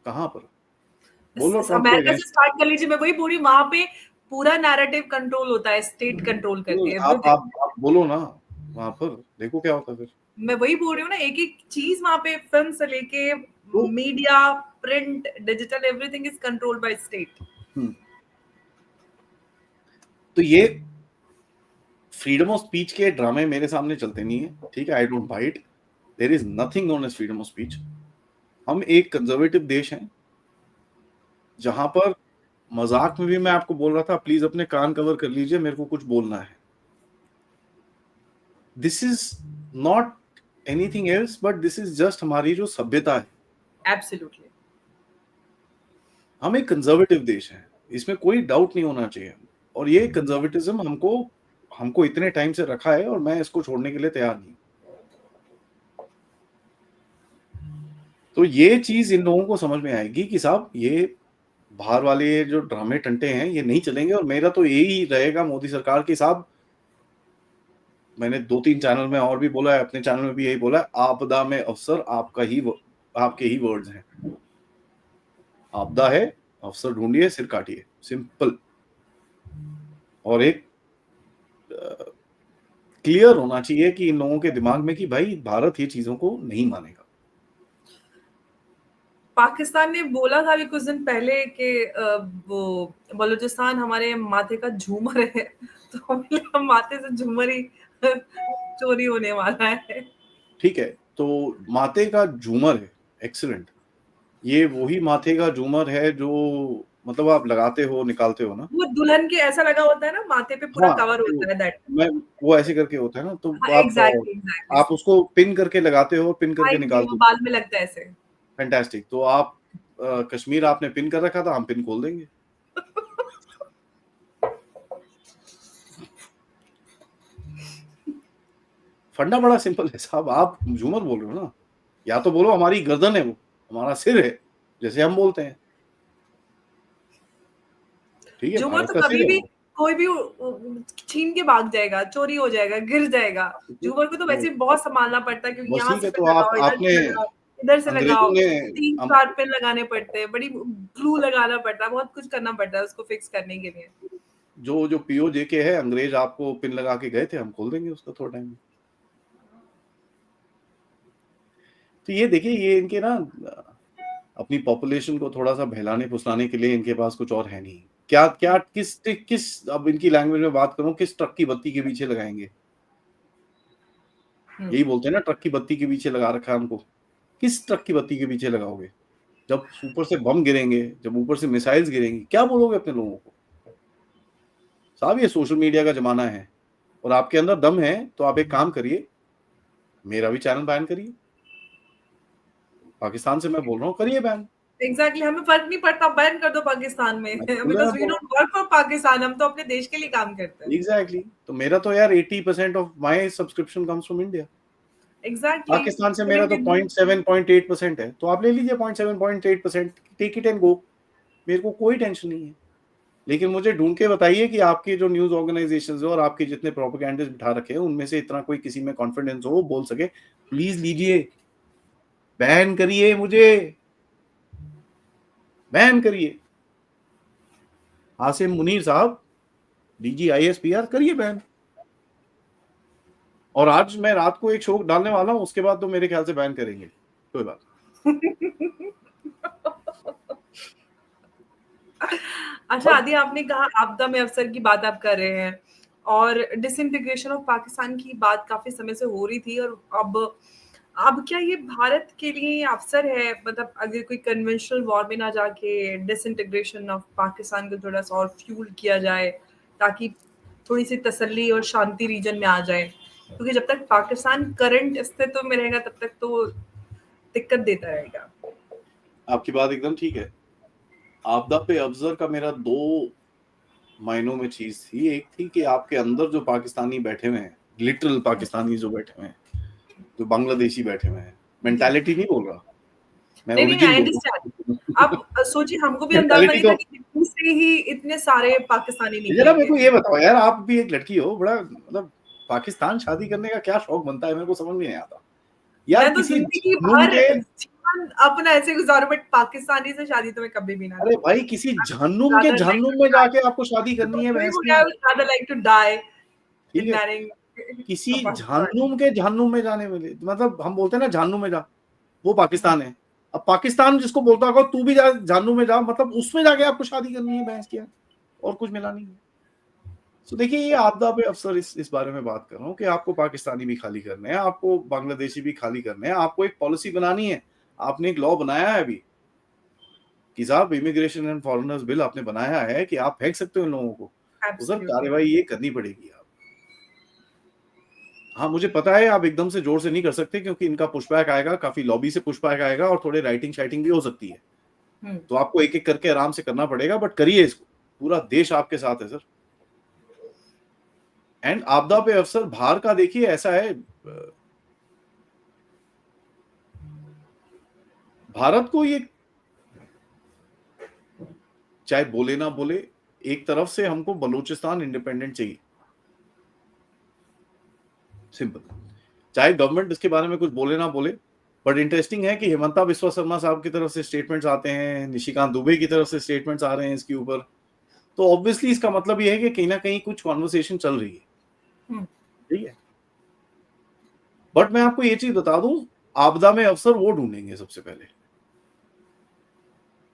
B: कहां पर? बोलो ट्रम्प के
A: अमेरिका से
B: अगेंस्ट।
A: स्टार्ट कर लीजिए, मैं वही पूरी वहां पे पूरा नैरेटिव कंट्रोल होता है, स्टेट कंट्रोल करती है एवरीथिंग।
B: आप बोलो ना, वहां पर देखो क्या होता है फिर।
A: मैं वही बोल रही हूँ ना, एक एक चीज वहां पे फिल्म से लेके
B: तो
A: media, print, digital, everything is controlled by state.
B: तो ये फ्रीडम ऑफ स्पीच के ड्रामे मेरे सामने चलते नहीं है। ठीक है, I don't buy it, there is nothing known as freedom of speech. हम एक कंजर्वेटिव देश हैं जहां पर मजाक में भी मैं आपको बोल रहा था प्लीज अपने कान कवर कर लीजिए, मेरे को कुछ बोलना है। This is not anything else but this is just हमारी जो सभ्यता है।
A: एब्सोल्युटली।
B: हम एक कंजर्वेटिव देश हैं, इसमें कोई डाउट नहीं होना चाहिए। और ये कंजर्वेटिज्म हमको हमको इतने टाइम से रखा है और मैं इसको छोड़ने के लिए तैयार नहीं। तो ये चीज इन लोगों को समझ में आएगी कि साहब ये बाहर वाले जो ड्रामे टंटे हैं ये नहीं चलेंगे। और मेरा तो यही रहेगा मोदी सरकार के साहब, मैंने 2-3 चैनल में और भी बोला है, अपने चैनल में भी यही बोला है, आपदा में अफसर आपके ही वर्ड्स हैं। आपदा है, अफसर ढूंढिए, सिर काटिए, सिंपल। और एक क्लियर होना चाहिए कि इन लोगों के दिमाग में कि भाई भारत ये चीजों को नहीं मानेगा।
A: पाकिस्तान ने बोला था अभी कुछ दिन पहले कि वो बलूचिस्तान हमारे माथे का झूमर है, तो माथे से झूमर ही चोरी होने वाला है।
B: ठीक है, तो माथे का झूमर है, एक्सीलेंट। ये वही माथे का झूमर है जो मतलब आप लगाते हो, निकालते हो ना।
A: वो दुल्हन के ऐसा लगा होता है ना, माथे पे पूरा
B: हाँ,
A: कवर
B: तो
A: होता है दैट।
B: मैं वो ऐसे करके होता है ना, तो
A: हाँ, एग्जैक्टली एग्जैक्टली।
B: आप उसको पिन करके लगाते हो, पिन
A: हाँ
B: करके
A: जी,
B: निकालते
A: वो
B: हो।
A: बाल में लगता है ऐसे।
B: फैंटास्टिक। तो आप कश्मीर आपने पिन कर रखा था, हम पिन खोल देंगे। फंडा बड़ा सिंपल है साहब, आप झूमर बोल रहे हो ना, या तो बोलो हमारी गर्दन है, वो हमारा सिर है, जैसे हम बोलते हैं। ठीक है,
A: झूमर
B: भारत
A: तो
B: का
A: कभी
B: सिर है
A: भी
B: वो।
A: कोई भी छीन के भाग जाएगा, चोरी हो जाएगा, गिर जाएगा। झूमर को तो वैसे बहुत संभालना पड़ता है, क्योंकि
B: बस
A: यहाँ
B: ठीक
A: से
B: है,
A: पिन
B: तो आप
A: लगाओ, इधर
B: आपने
A: से लगाओ, इधर से
B: अंग्रेजों
A: लगाओ,
B: ने
A: 3-4 पिन लगाने पड़ते हैं, बड़ी ग्लू लगाना पड़ता है, बहुत कुछ करना पड़ता है उसको फिक्स करने के लिए।
B: जो जो पीओ जेके है, अंग्रेज आपको पिन लगा के गए थे, हम खोल देंगे उसका थोड़ा टाइम में। तो ये देखिए, ये इनके ना अपनी पॉपुलेशन को थोड़ा सा बहलाने फुसलाने के लिए इनके पास कुछ और है नहीं। क्या क्या किस किस अब इनकी लैंग्वेज में बात करूं, किस ट्रक की बत्ती के पीछे लगाएंगे? यही बोलते हैं ना, ट्रक की बत्ती के पीछे लगा रखा है हमको। किस ट्रक की बत्ती के पीछे लगाओगे? जब ऊपर से बम गिरेंगे, जब ऊपर से मिसाइल्स गिरेंगी, क्या बोलोगे अपने लोगों को? साहब, ये सोशल मीडिया का जमाना है, और आपके अंदर दम है तो आप एक काम करिए, मेरा भी चैनल बैन करिए। पाकिस्तान से मैं बोल रहा हूँ, करिए बैन।
A: एग्जैक्टली, हमें फर्क नहीं पड़ता, बैन कर दो पाकिस्तान में,
B: मैं खुले
A: बिकॉज
B: में
A: वी
B: बोल
A: डोंट वर्क फॉर पाकिस्तान, हम तो अपने देश के लिए काम करते हैं।
B: एग्जैक्टली तो मेरा तो यार 80% of my subscription comes from India.
A: Exactly,
B: Pakistan से मेरा तो
A: करेंगे।
B: 0.7-0.8% है, तो आप ले लीजिए 0.7-0.8%, टेक इट एंड गो। मेरे को कोई टेंशन नहीं है। लेकिन मुझे ढूंढ के बताइए कि आपके जो न्यूज ऑर्गेनाइजेशंस हो और आपके जितने प्रोपेगेंडिस्ट बिठा रखे हैं, उनमें से इतना कोई किसी में कॉन्फिडेंस हो, बोल सके प्लीज लीजिए, बैन करिए, मुझे बैन करिए। आसिम मुनीर साहब, डीजी आईएसपीआर, करिए बैन। और आज मैं रात को एक शो डालने वाला हूं, उसके बाद तो मेरे ख्याल से बैन करेंगे, कोई बात।
A: अच्छा
B: बट
A: आदि, आपने कहा आपदा में अवसर की बात आप कर रहे हैं, और डिसइंटीग्रेशन ऑफ पाकिस्तान की बात काफी समय से हो रही थी, और अब क्या ये भारत के लिए अवसर है, मतलब अगर कोई कन्वेंशनल वॉर में ना जाके डिसइंटीग्रेशन ऑफ पाकिस्तान को थोड़ा सा और फ्यूल किया जाए, ताकि थोड़ी सी तसल्ली और शांति रीजन में आ जाए, क्योंकि जब तक पाकिस्तान करंट अस्तित्व में रहेगा तब तक तो दिक्कत देता रहेगा।
B: आपकी बात एकदम ठीक है। आपदा पे अफसर का मेरा दो मायनों में चीज थी। एक थी कि आपके अंदर जो पाकिस्तानी बैठे हुए हैं, लिटरल पाकिस्तानी जो बैठे हुए हैं, जो बांग्लादेशी बैठे हुए हैं,
A: जी,
B: मेंटालिटी नहीं बोल रहा मैं,
A: नहीं नहीं,
B: ओरिजिन
A: आई
B: बोल
A: अंडरस्टैंड।
B: रहा
A: आप
B: हूँ।
A: सोचिए, हमको भी अंदाजा
B: मेंटालिटी
A: नहीं था
B: तो,
A: कि दिल्ली से ही इतने सारे पाकिस्तानी
B: जरा मेरे
A: निकलेंगे।
B: को ये बताओ यार, आप भी एक लड़की हो, बड़ा मतलब पाकिस्तान शादी करने का क्या शौक बनता है, मेरे को समझ नहीं आता यार।
A: मैं तो
B: किसी
A: जिंदगी
B: जहन्नुम
A: भर
B: के,
A: जीवन अपना ऐसे गुजारूं, बट पाकिस्तानी से शादी तो मैं कभी भी ना
B: अरे
A: करूं।
B: भाई, किसी जहन्नुम के
A: rather like
B: जहन्नुम
A: to
B: में
A: die.
B: जाके आपको शादी करनी है
A: वही
B: भैंस
A: बोले,
B: की।
A: I would rather like to die
B: ठीक
A: in
B: है,
A: marrying
B: किसी
A: a Pakistani.
B: जहन्नुम के जहन्नुम में जाने वाले, मतलब हम बोलते हैं ना जहन्नुम में जा, वो पाकिस्तान है। अब पाकिस्तान जिसको बोलता होगा तू भी जा जहन्नुम में जा, मतलब उसमें जाके आपको शादी करनी है भैंस की, और कुछ मिला नहीं है। तो देखिए, ये आपदा पे अफसर इस बारे में बात कर रहा हूँ कि आपको पाकिस्तानी भी खाली करने हैं, आपको बांग्लादेशी भी खाली करने हैं, आपको एक पॉलिसी बनानी है। आपने एक लॉ बनाया है अभी कि साहब, इमिग्रेशन एंड फॉरेनर्स बिल आपने बनाया है कि आप फेंक सकते हो इन लोगों को, तो सर
A: Absolutely.
B: कार्रवाई ये करनी पड़ेगी आप। हाँ, मुझे पता है आप एकदम से जोर से नहीं कर सकते, क्योंकि इनका पुशबैक आएगा, काफी लॉबी से पुशबैक आएगा, और थोड़े राइटिंग शाइटिंग भी हो सकती है।
A: हम्म।
B: तो आपको एक एक करके आराम से करना पड़ेगा, बट करिए इसको। पूरा देश आपके साथ है सर। एंड आपदा पे अफसर बाहर का देखिए, ऐसा है, भारत को ये चाहे बोले ना बोले, एक तरफ से हमको बलूचिस्तान इंडिपेंडेंट चाहिए, सिंपल। चाहे गवर्नमेंट इसके बारे में कुछ बोले ना बोले, बट इंटरेस्टिंग है कि हेमंता बिस्वा शर्मा साहब की तरफ से स्टेटमेंट्स आते हैं, निशिकांत दुबे की तरफ से स्टेटमेंट्स आ रहे हैं इसके ऊपर। तो ऑब्वियसली इसका मतलब ये है कि कहीं ना कहीं कुछ कॉन्वर्सेशन चल रही है।
A: हम्म।
B: ठीक है, बट मैं आपको ये चीज बता दूं, आपदा में अफसर वो ढूंढेंगे सबसे पहले,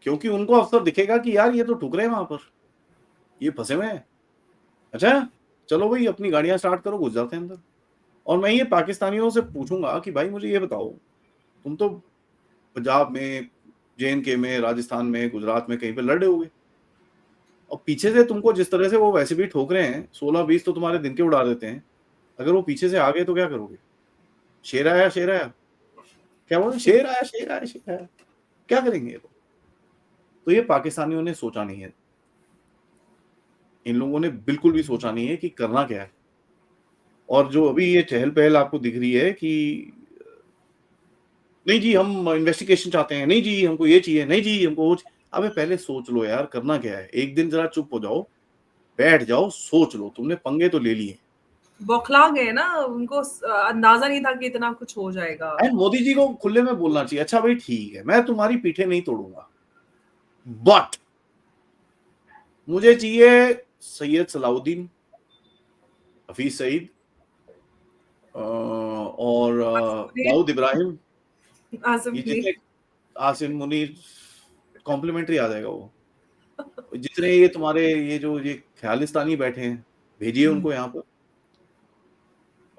B: क्योंकि उनको अफसर दिखेगा कि यार ये तो ठुक रहे हैं वहां पर, ये फंसे हुए हैं। अच्छा, चलो भाई अपनी गाड़ियां स्टार्ट करो, घुस जाते हैं अंदर। और मैं ये पाकिस्तानियों से पूछूंगा कि भाई मुझे ये बताओ, तुम तो पंजाब में, जेएनके में, राजस्थान में, गुजरात में कहीं पे लड़े होगे, और पीछे से तुमको जिस तरह से वो वैसे भी ठोक रहे हैं, 16-20 तो तुम्हारे दिन के उड़ा देते हैं। अगर वो पीछे से आ गए तो क्या करोगे? शेर आया, शेर आया, क्या बोले, शेर आया, शेर आया, शेर आया, क्या करेंगे ये लोग? तो ये पाकिस्तानियों ने सोचा नहीं है, इन लोगों ने बिल्कुल भी सोचा नहीं है कि करना क्या है। और जो अभी ये चहल पहल आपको दिख रही है कि नहीं जी हम इन्वेस्टिगेशन चाहते हैं, नहीं जी हमको ये चाहिए, नहीं जी हमको वो अबे पहले सोच लो यार करना क्या है, एक दिन जरा चुप हो जाओ, बैठ जाओ, सोच लो, तुमने पंगे तो ले लिए।
A: बौखला गए ना, उनको अंदाजा नहीं था कि इतना कुछ हो जाएगा।
B: एंड मोदी जी को खुले में बोलना चाहिए, अच्छा भाई ठीक है मैं तुम्हारी पीठे नहीं तोड़ूंगा, बट मुझे चाहिए सैयद सलाउद्दीन, हफीज सईद और दाऊद इब्राहिम,
A: आसिम
B: ये
A: मुनीर।
B: जितने, आसिम मुनीर, कॉम्प्लीमेंट्री आ जाएगा वो। जितने ये तुम्हारे ये ख्यालिस्तानी बैठे हैं, भेजिए उनको यहाँ पर।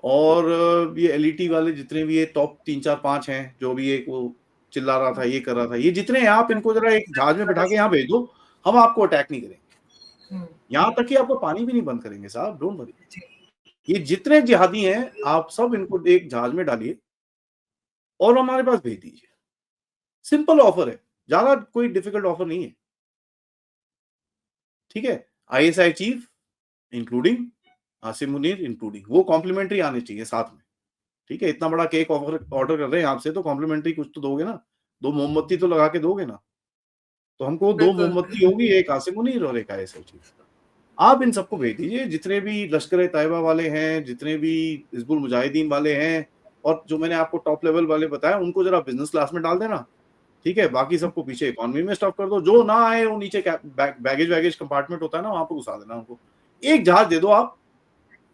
B: और ये एलईटी वाले जितने भी ये टॉप 3 4 5 हैं, जो भी एक वो चिल्ला रहा था, ये कर रहा था, ये जितने हैं आप इनको जरा एक जहाज में बिठा के यहाँ भेज दो, हम आपको अटैक नहीं करेंगे, यहाँ तक कि आपको पानी भी नहीं बंद करेंगे साहब, डोंट वरी। ये जितने जिहादी हैं आप सब इनको एक जहाज में डालिए और हमारे पास भेज दीजिए। सिंपल ऑफर है, ज्यादा कोई डिफिकल्ट ऑफर नहीं है, ठीक है। ISI chief including Asim Munir including, वो कॉम्प्लीमेंट्री आने चाहिए साथ में, ठीक है। इतना बड़ा केक ऑर्डर कर रहे हैं आपसे, तो कॉम्प्लीमेंट्री कुछ तो दोगे ना, 2 मोमबत्ती तो लगा के दोगे ना। तो हमको 2
A: बिल्कुल।
B: मोमबत्ती होगी, एक आसिम मुनीर और एक आईएसआई चीफ। आप इन सबको भेज दीजिए, जितने भी लश्कर तैयबा वाले हैं, जितने भी हिजबुल मुजाहिदीन वाले हैं, और जो मैंने आपको टॉप लेवल वाले बताया उनको जरा बिजनेस क्लास में डाल देना, ठीक है। बाकी सबको पीछे इकोनॉमी में स्टॉप कर दो, जो ना आए वो नीचे बैगेज वैगेज कंपार्टमेंट होता है ना, वहां पर घुसा देना उनको। एक जहाज दे दो आप,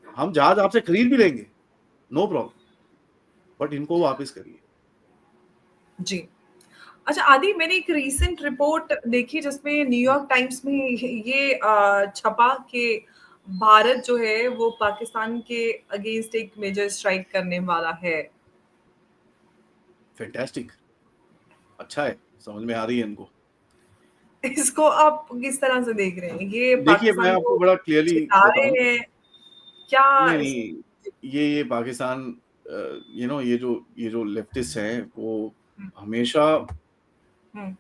B: हम जहाज आपसे खरीद भी लेंगे, नो प्रॉब्लम, बट इनको वापस करिए।
A: जी। अच्छा आदि, मैंने एक रीसेंट रिपोर्ट देखी जिसमें न्यूयॉर्क टाइम्स में ये छपा कि भारत जो है वो पाकिस्तान के अगेंस्ट एक मेजर स्ट्राइक करने वाला है।
B: फैंटास्टिक, अच्छा है, समझ में आ रही है इनको।
A: इसको आप किस तरह से देख रहे हैं? ये
B: देखिए मैं
A: पाकिस्तान
B: आपको
A: को
B: बड़ा क्लियरली
A: चिढ़ा
B: बताऊं,
A: रहे हैं क्या?
B: नहीं नहीं, ये पाकिस्तान, ये जो लेफ्टिस्ट हैं वो
A: हुँ,
B: हमेशा
A: हुँ,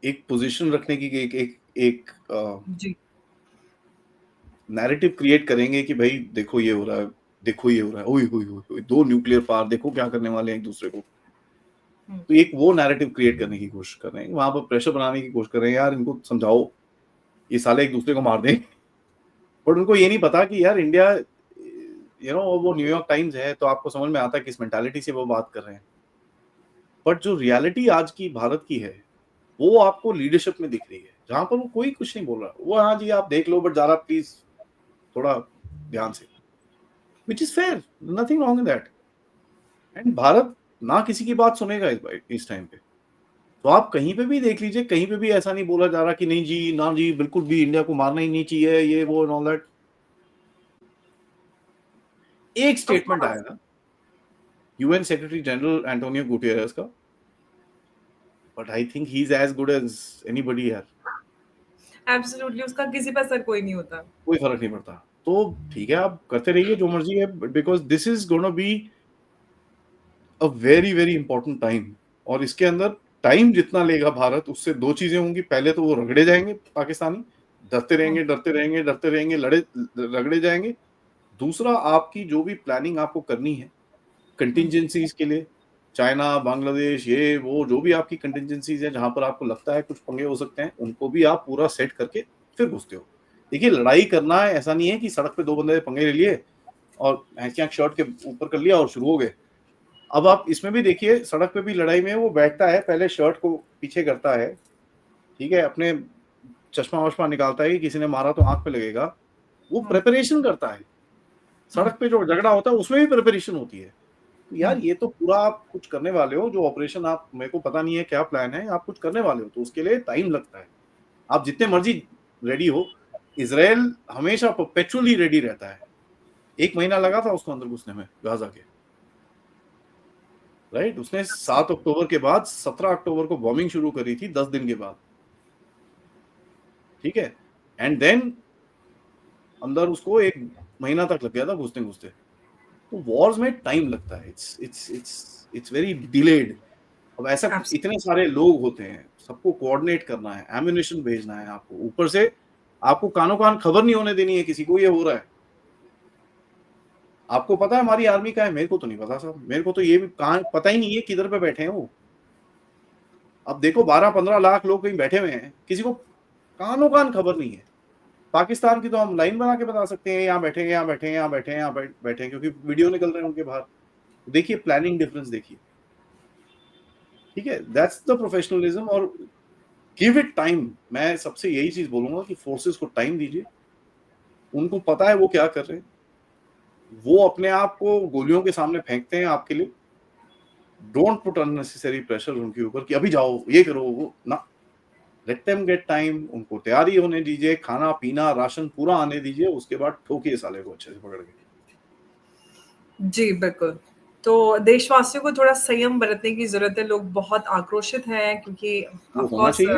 B: एक पोजीशन रखने की एक एक एक
A: जी,
B: नैरेटिव क्रिएट करेंगे कि भाई देखो ये हो रहा है, देखो ये हो रहा है, ओए होए होए होए, 2 न्यूक्लियर पावर देखो क्या करने वाले हैं एक दूसरे को।
A: हुँ,
B: तो एक वो नैरेटिव क्रिएट करने की कोशिश कर रहे हैं, वहां पर प्रेशर बनाने की कोशिश कर रहे हैं, यार इनको समझाओ ये साले एक दूसरे को मार दें। बट उनको ये नहीं पता कि यार इंडिया, वो न्यूयॉर्क टाइम्स है तो आपको समझ में आता है किस मेंटालिटी से वो बात कर रहे हैं। बट जो रियलिटी आज की भारत की है वो आपको लीडरशिप में दिख रही है, जहां पर वो कोई कुछ नहीं बोल रहा, वो हाँ जी आप देख लो बट ज्यादा प्लीज थोड़ा ध्यान से, which is fair, nothing wrong in that. And Bharat ना किसी की बात सुनेगा इस टाइम पे। तो आप कहीं पे भी देख लीजिए, कहीं पे भी ऐसा नहीं बोला जा रहा कि नहीं जी ना जी बिल्कुल भी इंडिया को मारना ही नहीं चाहिए, ये वो एंड ऑल दैट। एक
A: ऑफ
B: स्टेटमेंट आया
A: कोर्स,
B: ना UN secretary general Antonio Guterres का, but I think he is as good as anybody यार,
A: एब्सोल्युटली उसका किसी पे असर कोई नहीं होता।
B: कोई फर्क नहीं पड़ता। तो ठीक है आप करते रहिए जो मर्जी है, because this is gonna be a very very important time. और इसके अंदर टाइम जितना लेगा भारत, उससे 2 चीजें होंगी, पहले तो वो रगड़े जाएंगे पाकिस्तानी, डरते
A: हुँ,
B: रहेंगे डरते रहेंगे डरते रहेंगे, लड़े रगड़े जाएंगे। दूसरा आपकी जो भी प्लानिंग आपको करनी है
A: हुँ,
B: कंटिजेंसीज के लिए, चाइना बांग्लादेश ये वो जो भी आपकी कंटिजेंसीज है जहां पर आपको लगता है कुछ पंगे हो सकते हैं, उनको भी आप पूरा सेट करके फिर घुसते हो। देखिए लड़ाई करना है ऐसा नहीं है कि सड़क पे 2 बंदे पंगे ले लिए और शर्ट के ऊपर कर लिया और शुरू हो गए। अब आप इसमें भी देखिए सड़क पे भी लड़ाई में वो बैठता है, पहले शर्ट को पीछे करता है, ठीक है, अपने चश्मा वश्मा निकालता है कि किसी ने मारा तो आंख पे लगेगा, वो
A: हुँ,
B: प्रिपरेशन करता है।
A: हुँ,
B: सड़क पे जो झगड़ा होता है उसमें भी प्रिपरेशन होती है। तो
A: हुँ,
B: यार ये तो पूरा आप कुछ करने वाले हो, जो ऑपरेशन आप, मेरे को पता नहीं है क्या प्लान है, आप कुछ करने वाले हो तो उसके लिए टाइम लगता है। आप जितने मर्जी रेडी हो, इसराइल हमेशा परपेचुअली रेडी रहता है। 1 महीना लगा था उसको अंदर घुसने में गाजा के, राइट। उसने 7 अक्टूबर के बाद 17 अक्टूबर को बॉम्बिंग शुरू करी थी 10 दिन के बाद, ठीक है। एंड देन अंदर उसको 1 महीना तक लग गया था घुसते घुसते। तो वॉर्स में टाइम लगता है, इट्स वेरी डिलेड। अब ऐसा
A: एब्सोल्यूटली।
B: इतने सारे लोग होते हैं, सबको कोऑर्डिनेट करना है, एम्युनिशन भेजना है आपको, ऊपर से आपको कानो कान खबर नहीं होने देनी है किसी को ये हो रहा है। आपको पता है हमारी आर्मी कहाँ है? मेरे को तो नहीं पता साहब। मेरे को तो ये भी कहाँ पता ही नहीं है किधर पे बैठे हैं वो। अब देखो 12-15 लाख लोग कहीं बैठे हुए हैं, किसी को कानो-कान खबर नहीं है। पाकिस्तान की तो हम लाइन बना के बता सकते हैं, यहाँ बैठे हैं, यहाँ बैठे हैं, यहाँ बैठे हैं, यहाँ बैठे हैं, क्योंकि वीडियो निकल रहे हैं उनके बाहर। देखिए प्लानिंग डिफरेंस देखिए। ठीक है? That's the professionalism. और गिव इट टाइम। मैं सबसे यही चीज़ बोलूँगा कि फोर्सेस को टाइम दीजिए। उनको पता है वो क्या कर रहे हैं। वो अपने आप को गोलियों के सामने फेंकते हैं आपके लिए। डोंट पुट अननेसेसरी प्रेशर उनके ऊपर कि अभी जाओ, ये करो, वो ना। Let them get time. उनको तैयारी होने दीजिए, खाना-पीना, राशन पूरा आने दीजिए, उसके बाद ठोकिए साले को अच्छे से पकड़ के।
A: जी, बिल्कुल। तो देशवासियों को थोड़ा संयम बरतने की ज़रूरत है। लोग बहुत आक्रोशित हैं क्योंकि
B: वो
A: ऑफ़
B: होना
A: कोर्स
B: चाहिए,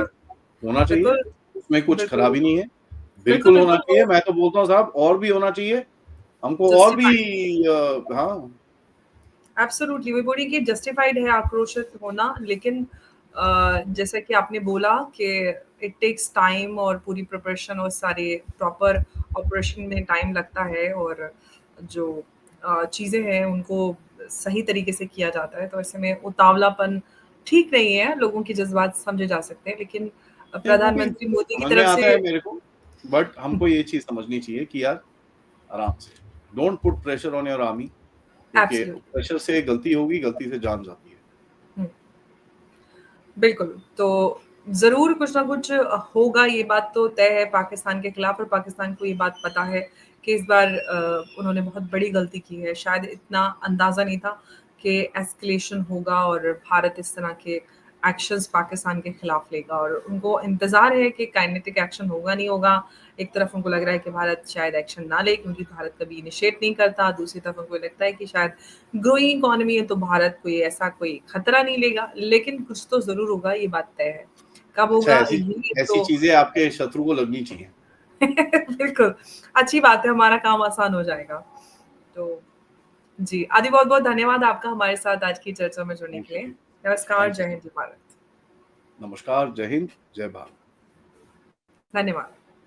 B: होना चाहिए।
A: बिल्कुल,
B: उसमें कुछ
A: बिल्कुल,
B: खराबी नहीं है।
A: बिल्कुल,
B: बिल्कुल होना
A: बिल्कुल
B: चाहिए।
A: वो
B: मैं तो बोलता हूँ साहब और भी होना चाहिए। हमको और भी
A: जस्टिफाइड
B: हाँ,
A: एब्सोल्युटली वही बोल रही कि जस्टिफाइड है आक्रोशित होना, लेकिन जैसा कि आपने बोला कि इट टेक्स टाइम और पूरी प्रिपरेशन और सारे प्रॉपर ऑपरेशन में टाइम लगता है और जो चीज़ें हैं उनको सही तरीके से किया जाता है, तो ऐसे में उतावलापन ठीक नहीं है, लोगों के जज़्बात समझे जा सकते हैं, लेकिन
B: नहीं वो भी
A: प्रधानमंत्री मोदी की
B: समझ में
A: तरफ
B: आता
A: से
B: है मेरे को, बट हमको ये चीज़ समझनी चाहिए कि यार आराम से, don't put pressure on your army, क्योंकि
A: एब्सोल्युटली
B: प्रेशर से गलती होगी, गलती से जान जाती है।
A: हुँ। बिल्कुल, तो ज़रूर कुछ ना कुछ होगा, ये बात तो तय है पाकिस्तान के खिलाफ और पाकिस्तान को ये बात पता है कि इस बार उन्होंने बहुत बड़ी गलती की है। शायद इतना अंदाज़ा नहीं था कि एस्केलेशन होगा और भारत इस तरह के एक्शंस पाकिस्तान के खिलाफ लेगा और उनको इंतज़ार है कि काइनेटिक एक्शन होगा, नहीं होगा। एक तरफ उनको लग रहा है कि भारत शायद एक्शन ना ले क्योंकि भारत कभी इनिशिएट नहीं करता, दूसरी तरफ उनको लगता है कि शायद ग्रोइंग इकोनॉमी है तो भारत कोई ऐसा कोई खतरा नहीं लेगा, लेकिन कुछ तो ज़रूर होगा, ये बात तय है। कब
B: अच्छा,
A: होगा
B: ऐसी
A: ये
B: ऐसी
A: तो
B: चीज़ें आपके शत्रु को लगनी चाहिए।
A: बिल्कुल, अच्छी बात है, हमारा काम आसान हो जाएगा। तो जी, आदि बहुत-बहुत धन्यवाद आपका हमारे साथ आज की चर्चा में जुड़ने
B: थैंक
A: के
B: यू
A: लिए।
B: जी,
A: नमस्कार,
B: थैंक यू
A: जय
B: सो
A: हिंद,
B: मच।
A: जय भारत।
B: नमस्कार, जय हिंद, जय भारत।
A: धन्यवाद।